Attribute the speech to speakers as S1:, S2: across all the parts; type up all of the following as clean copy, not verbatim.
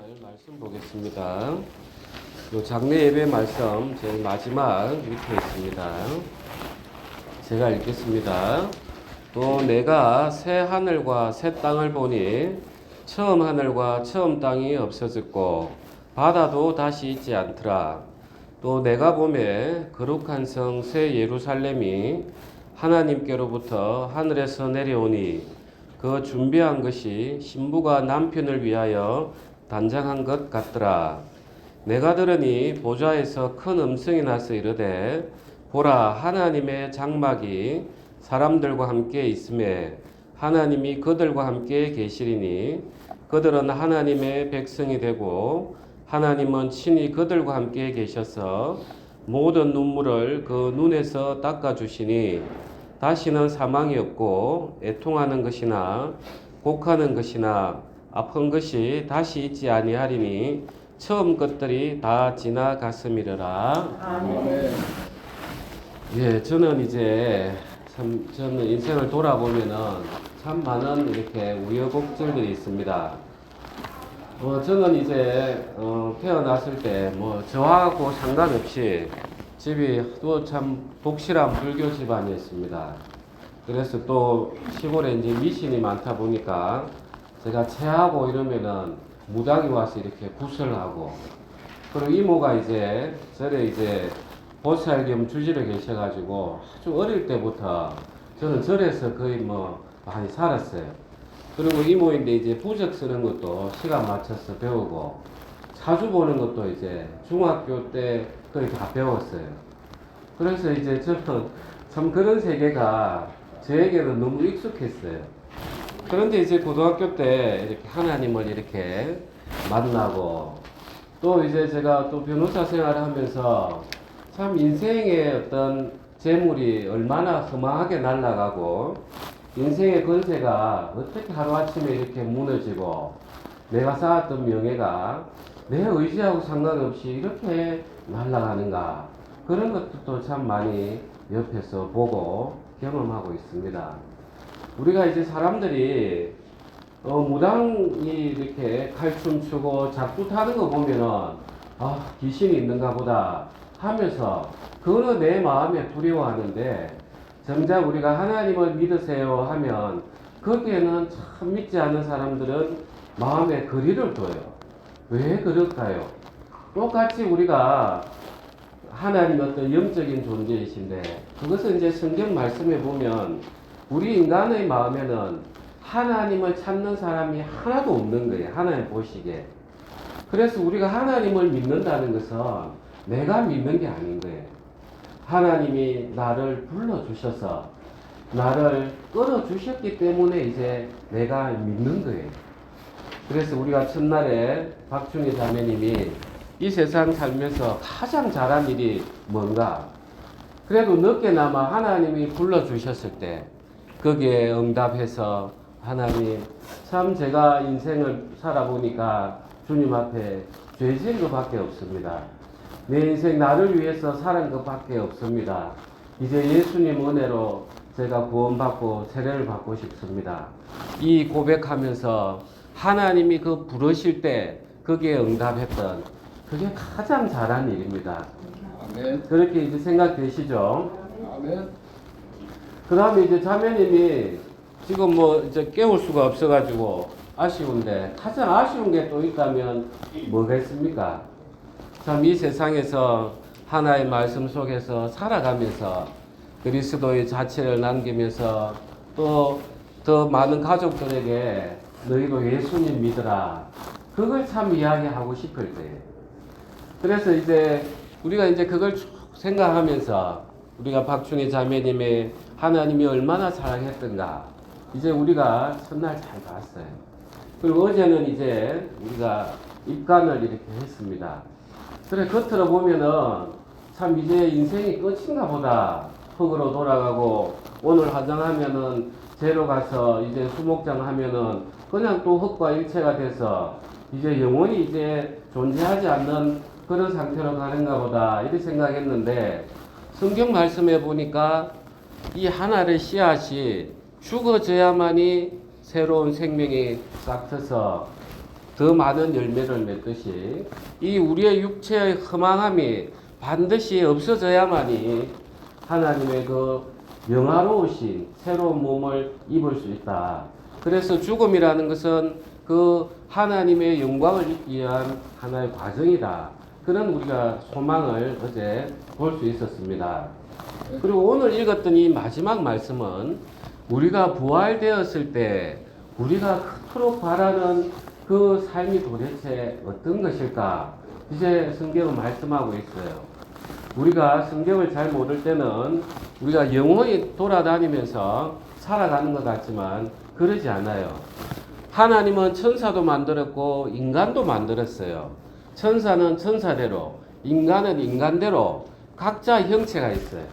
S1: 오늘 말씀 보겠습니다. 요 장례 예배 말씀 제일 마지막 밑에 있습니다. 제가 읽겠습니다. 또 내가 새 하늘과 새 땅을 보니 처음 하늘과 처음 땅이 없어졌고 바다도 다시 있지 않더라. 또 내가 보매 거룩한 성 새 예루살렘이 하나님께로부터 하늘에서 내려오니 그 준비한 것이 신부가 남편을 위하여 단장한 것 같더라. 내가 들으니 보좌에서 큰 음성이 나서 이르되 보라 하나님의 장막이 사람들과 함께 있음에 하나님이 그들과 함께 계시리니 그들은 하나님의 백성이 되고 하나님은 친히 그들과 함께 계셔서 모든 눈물을 그 눈에서 닦아주시니 다시는 사망이 없고 애통하는 것이나 곡하는 것이나 아픈 것이 다시 있지 아니하리니 처음 것들이 다 지나갔음이러라.
S2: 아멘.
S1: 예, 저는 이제 저는 인생을 돌아보면은 참 많은 이렇게 우여곡절들이 있습니다. 저는 이제 태어났을 때 뭐 저하고 상관없이 집이 또 참 독실한 불교 집안이었습니다. 그래서 또 시골에 이제 미신이 많다 보니까 제가 체하고 이러면은 무당이 와서 이렇게 구슬을 하고, 그리고 이모가 이제 절에 이제 보살 겸 주지를 계셔가지고 아주 어릴 때부터 저는 절에서 거의 뭐 많이 살았어요. 그리고 이모인데 이제 부적 쓰는 것도 시간 맞춰서 배우고 사주 보는 것도 이제 중학교 때 거의 다 배웠어요. 그래서 이제 저는 참 그런 세계가 저에게는 너무 익숙했어요. 그런데 이제 고등학교 때 이렇게 하나님을 이렇게 만나고 또 이제 제가 또 변호사 생활을 하면서 참 인생의 어떤 재물이 얼마나 허망하게 날아가고 인생의 권세가 어떻게 하루아침에 이렇게 무너지고 내가 쌓았던 명예가 내 의지하고 상관없이 이렇게 날아가는가, 그런 것도 참 많이 옆에서 보고 경험하고 있습니다. 우리가 이제 사람들이 무당이 이렇게 칼춤 추고 작두 타는 거 보면은 귀신이 있는가 보다 하면서 그거는 내 마음에 두려워하는데, 정작 우리가 하나님을 믿으세요 하면 거기에는 참 믿지 않는 사람들은 마음에 거리를 둬요. 왜 그럴까요? 똑같이 우리가 하나님 어떤 영적인 존재이신데 그것은 이제 성경 말씀에 보면 우리 인간의 마음에는 하나님을 찾는 사람이 하나도 없는 거예요. 하나님 보시기에. 그래서 우리가 하나님을 믿는다는 것은 내가 믿는 게 아닌 거예요. 하나님이 나를 불러주셔서 나를 끌어주셨기 때문에 이제 내가 믿는 거예요. 그래서 우리가 첫날에 박준희 자매님이 이 세상 살면서 가장 잘한 일이 뭔가? 그래도 늦게나마 하나님이 불러주셨을 때 거기에 응답해서 하나님, 참 제가 인생을 살아보니까 주님 앞에 죄진 것밖에 없습니다. 내 인생 나를 위해서 살은 것밖에 없습니다. 이제 예수님 은혜로 제가 구원받고 세례를 받고 싶습니다. 이 고백하면서 하나님이 그 부르실 때 거기에 응답했던 그게 가장 잘한 일입니다.
S2: 아멘.
S1: 그렇게 이제 생각되시죠?
S2: 아멘.
S1: 그 다음에 이제 자매님이 지금 뭐 이제 깨울 수가 없어가지고 아쉬운데, 가장 아쉬운 게 또 있다면 뭐가 있습니까? 참 이 세상에서 하나의 말씀 속에서 살아가면서 그리스도의 자체를 남기면서 또 더 많은 가족들에게 너희도 예수님 믿으라, 그걸 참 이야기하고 싶을 때예요. 그래서 이제 우리가 이제 그걸 쭉 생각하면서 우리가 박춘희 자매님의 하나님이 얼마나 사랑했던가 이제 우리가 첫날 잘 봤어요. 그리고 어제는 이제 우리가 입간을 이렇게 했습니다. 그래 겉으로 보면은 참 이제 인생이 끝인가 보다, 흙으로 돌아가고 오늘 화장하면은 제로 가서 이제 수목장 하면은 그냥 또 흙과 일체가 돼서 이제 영원히 이제 존재하지 않는 그런 상태로 가는가 보다 이렇게 생각했는데, 성경 말씀에 보니까 이 하나의 씨앗이 죽어져야만이 새로운 생명이 싹 트서 더 많은 열매를 맺듯이 이 우리의 육체의 허망함이 반드시 없어져야만이 하나님의 그 영화로우신 새로운 몸을 입을 수 있다. 그래서 죽음이라는 것은 그 하나님의 영광을 입기 위한 하나의 과정이다. 그런 우리가 소망을 어제 볼 수 있었습니다. 그리고 오늘 읽었던 이 마지막 말씀은 우리가 부활되었을 때 우리가 그토록 바라는 그 삶이 도대체 어떤 것일까? 이제 성경은 말씀하고 있어요. 우리가 성경을 잘 모를 때는 우리가 영원히 돌아다니면서 살아가는 것 같지만 그러지 않아요. 하나님은 천사도 만들었고 인간도 만들었어요. 천사는 천사대로, 인간은 인간대로 각자 형체가 있어요.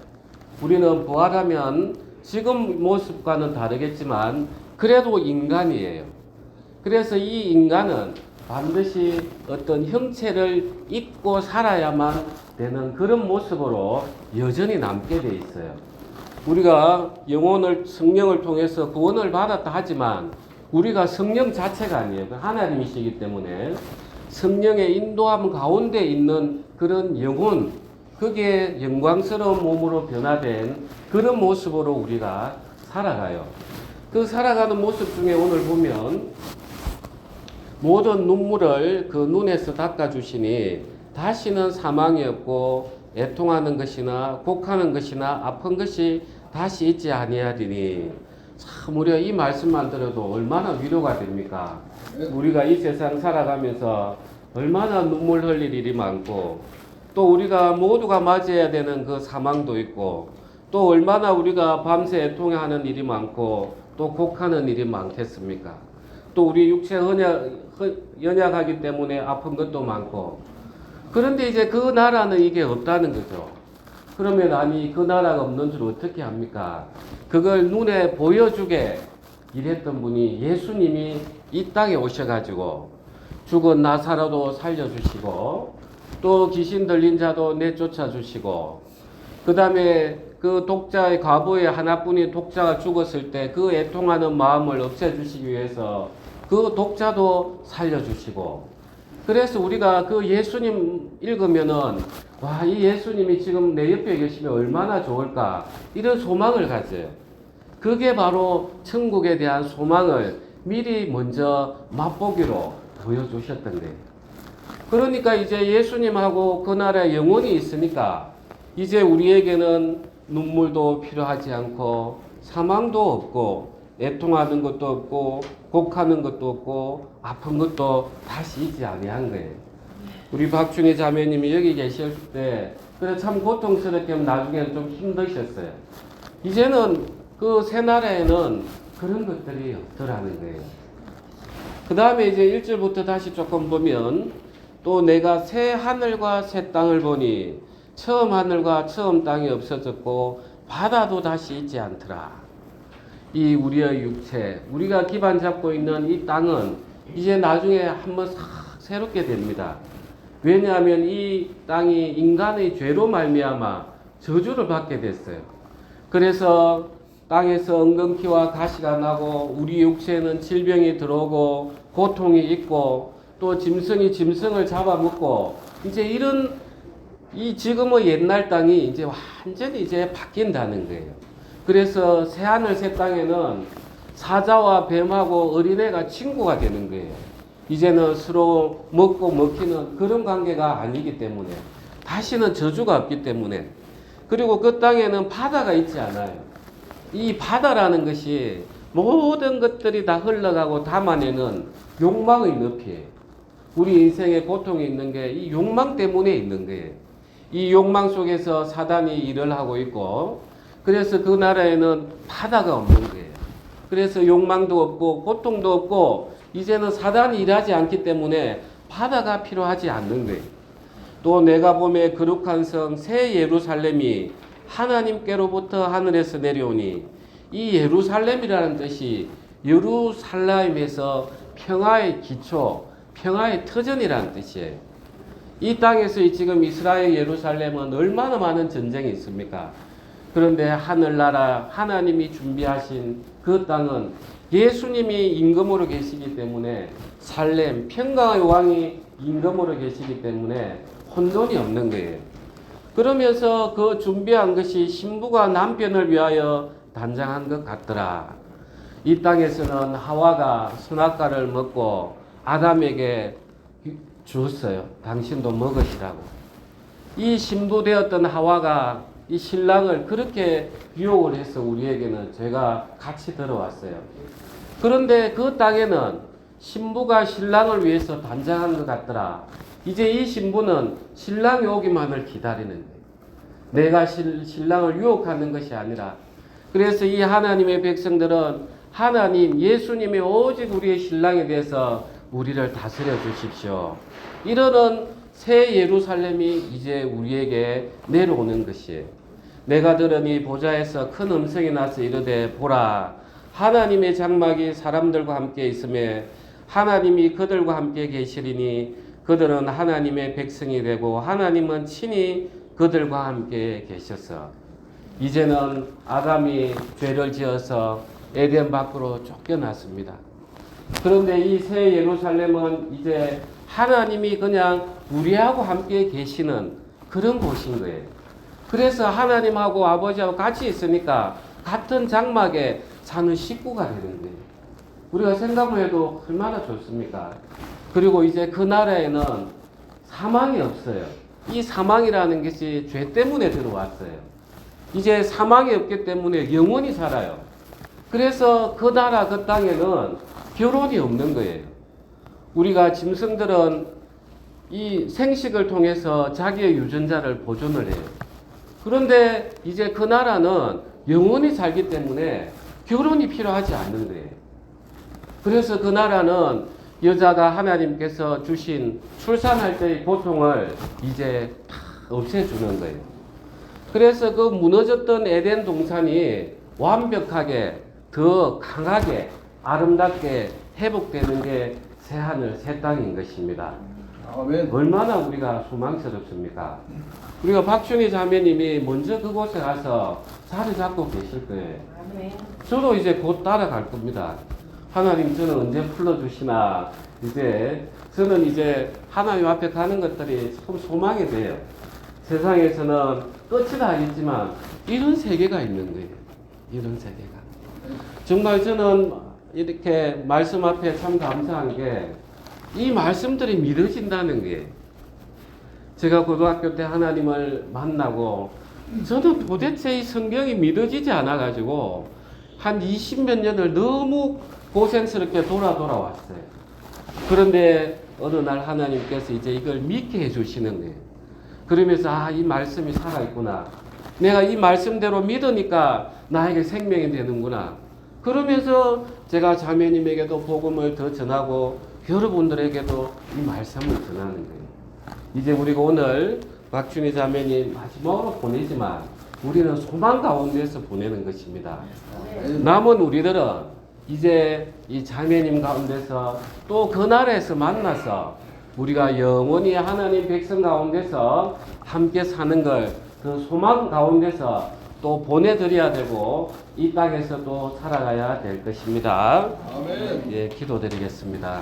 S1: 우리는 부활하면 지금 모습과는 다르겠지만 그래도 인간이에요. 그래서 이 인간은 반드시 어떤 형체를 입고 살아야만 되는 그런 모습으로 여전히 남게 돼 있어요. 우리가 영혼을 성령을 통해서 구원을 받았다 하지만 우리가 성령 자체가 아니에요. 하나님이시기 때문에 성령의 인도함 가운데 있는 그런 영혼, 그게 영광스러운 몸으로 변화된 그런 모습으로 우리가 살아가요. 그 살아가는 모습 중에 오늘 보면 모든 눈물을 그 눈에서 닦아주시니 다시는 사망이 없고 애통하는 것이나 곡하는 것이나 아픈 것이 다시 있지 아니하리니. 참 우리가 이 말씀만 들어도 얼마나 위로가 됩니까? 우리가 이 세상 살아가면서 얼마나 눈물 흘릴 일이 많고 또 우리가 모두가 맞이해야 되는 그 사망도 있고 또 얼마나 우리가 밤새 애통하는 일이 많고 또 곡하는 일이 많겠습니까? 또 우리 육체 연약하기 때문에 아픈 것도 많고. 그런데 이제 그 나라는 이게 없다는 거죠. 그러면 아니 그 나라가 없는 줄 어떻게 합니까? 그걸 눈에 보여주게 일했던 분이 예수님이 이 땅에 오셔가지고 죽은 나사로도 살려주시고 또 귀신 들린 자도 내쫓아 주시고 그 다음에 그 독자의 과부의 하나뿐인 독자가 죽었을 때 그 애통하는 마음을 없애주시기 위해서 그 독자도 살려주시고. 그래서 우리가 그 예수님 읽으면은 와, 이 예수님이 지금 내 옆에 계시면 얼마나 좋을까 이런 소망을 가져요. 그게 바로 천국에 대한 소망을 미리 먼저 맛보기로 보여주셨던 거예요. 그러니까 이제 예수님하고 그 나라에 영혼이 있으니까 이제 우리에게는 눈물도 필요하지 않고 사망도 없고 애통하는 것도 없고 곡하는 것도 없고 아픈 것도 다시 있지 아니한 거예요. 우리 박준희 자매님이 여기 계실 때 그래 참 고통스럽게 나중에는 좀 힘드셨어요. 이제는 그 새 나라에는 그런 것들이 없더라는 거예요. 그 다음에 이제 1절부터 다시 조금 보면 또 내가 새 하늘과 새 땅을 보니 처음 하늘과 처음 땅이 없어졌고 바다도 다시 있지 않더라. 이 우리의 육체, 우리가 기반 잡고 있는 이 땅은 이제 나중에 한번 싹 새롭게 됩니다. 왜냐하면 이 땅이 인간의 죄로 말미암아 저주를 받게 됐어요. 그래서 땅에서 엉겅퀴와 가시가 나고 우리 육체에는 질병이 들어오고 고통이 있고 또 짐승이 짐승을 잡아먹고 이제 이런 이 지금의 옛날 땅이 이제 완전히 이제 바뀐다는 거예요. 그래서 새하늘 새 땅에는 사자와 뱀하고 어린애가 친구가 되는 거예요. 이제는 서로 먹고 먹히는 그런 관계가 아니기 때문에 다시는 저주가 없기 때문에. 그리고 그 땅에는 바다가 있지 않아요. 이 바다라는 것이 모든 것들이 다 흘러가고 담아내는 욕망의 늪이에요. 우리 인생에 고통이 있는 게 이 욕망 때문에 있는 거예요. 이 욕망 속에서 사단이 일을 하고 있고 그래서 그 나라에는 바다가 없는 거예요. 그래서 욕망도 없고 고통도 없고 이제는 사단이 일하지 않기 때문에 바다가 필요하지 않는 거예요. 또 내가 보매 거룩한 성 새 예루살렘이 하나님께로부터 하늘에서 내려오니 이 예루살렘이라는 뜻이 예루살렘에서 평화의 기초, 평화의 터전이라는 뜻이에요. 이 땅에서 지금 이스라엘 예루살렘은 얼마나 많은 전쟁이 있습니까? 그런데 하늘나라 하나님이 준비하신 그 땅은 예수님이 임금으로 계시기 때문에 살렘 평강의 왕이 임금으로 계시기 때문에 혼돈이 없는 거예요. 그러면서 그 준비한 것이 신부가 남편을 위하여 단장한 것 같더라. 이 땅에서는 하와가 선악과를 먹고 아담에게 주었어요. 당신도 먹으시라고. 이 신부 되었던 하와가 이 신랑을 그렇게 유혹을 해서 우리에게는 죄가 같이 들어왔어요. 그런데 그 땅에는 신부가 신랑을 위해서 단장한 것 같더라. 이제 이 신부는 신랑이 오기만을 기다리는 거예요. 내가 신랑을 유혹하는 것이 아니라. 그래서 이 하나님의 백성들은 하나님 예수님이 오직 우리의 신랑에 대해서 우리를 다스려 주십시오. 이러는 새 예루살렘이 이제 우리에게 내려오는 것이에요. 내가 들으니 보좌에서 큰 음성이 나서 이르되 보라 하나님의 장막이 사람들과 함께 있음에 하나님이 그들과 함께 계시리니 그들은 하나님의 백성이 되고 하나님은 친히 그들과 함께 계셔서. 이제는 아담이 죄를 지어서 에덴 밖으로 쫓겨났습니다. 그런데 이 새 예루살렘은 이제 하나님이 그냥 우리하고 함께 계시는 그런 곳인 거예요. 그래서 하나님하고 아버지하고 같이 있으니까 같은 장막에 사는 식구가 되는 거예요. 우리가 생각만 해도 얼마나 좋습니까? 그리고 이제 그 나라에는 사망이 없어요. 이 사망이라는 것이 죄 때문에 들어왔어요. 이제 사망이 없기 때문에 영원히 살아요. 그래서 그 나라 그 땅에는 결혼이 없는 거예요. 우리가 짐승들은 이 생식을 통해서 자기의 유전자를 보존을 해요. 그런데 이제 그 나라는 영원히 살기 때문에 결혼이 필요하지 않는 거예요. 그래서 그 나라는 여자가 하나님께서 주신 출산할 때의 고통을 이제 다 없애주는 거예요. 그래서 그 무너졌던 에덴 동산이 완벽하게 더 강하게 아름답게 회복되는 게 새하늘 새 땅인 것입니다.
S2: 아멘.
S1: 얼마나 우리가 소망스럽습니까? 우리가 박준희 자매님이 먼저 그곳에 가서 자리 잡고 계실 거예요. 저도 이제 곧 따라갈 겁니다. 하나님 저는 언제 풀어주시나. 이제 저는 이제 하나님 앞에 가는 것들이 참 소망이 돼요. 세상에서는 끝이다 하겠지만 이런 세계가 있는 거예요. 이런 세계가. 정말 저는 이렇게 말씀 앞에 참 감사한 게 이 말씀들이 믿어진다는 게. 제가 고등학교 때 하나님을 만나고 저는 도대체 이 성경이 믿어지지 않아가지고 한 20몇 년을 너무 고생스럽게 돌아왔어요. 그런데 어느 날 하나님께서 이제 이걸 믿게 해주시는 거예요. 그러면서 이 말씀이 살아있구나. 내가 이 말씀대로 믿으니까 나에게 생명이 되는구나. 그러면서 제가 자매님에게도 복음을 더 전하고 여러분들에게도 이 말씀을 전하는 거예요. 이제 우리가 오늘 박준희 자매님 마지막으로 보내지만 우리는 소망 가운데서 보내는 것입니다. 남은 우리들은 이제 이 자매님 가운데서 또 그 나라에서 만나서 우리가 영원히 하나님 백성 가운데서 함께 사는 걸 그 소망 가운데서 또 보내드려야 되고 이 땅에서 또 살아가야 될 것입니다.
S2: 아멘.
S1: 예, 기도드리겠습니다.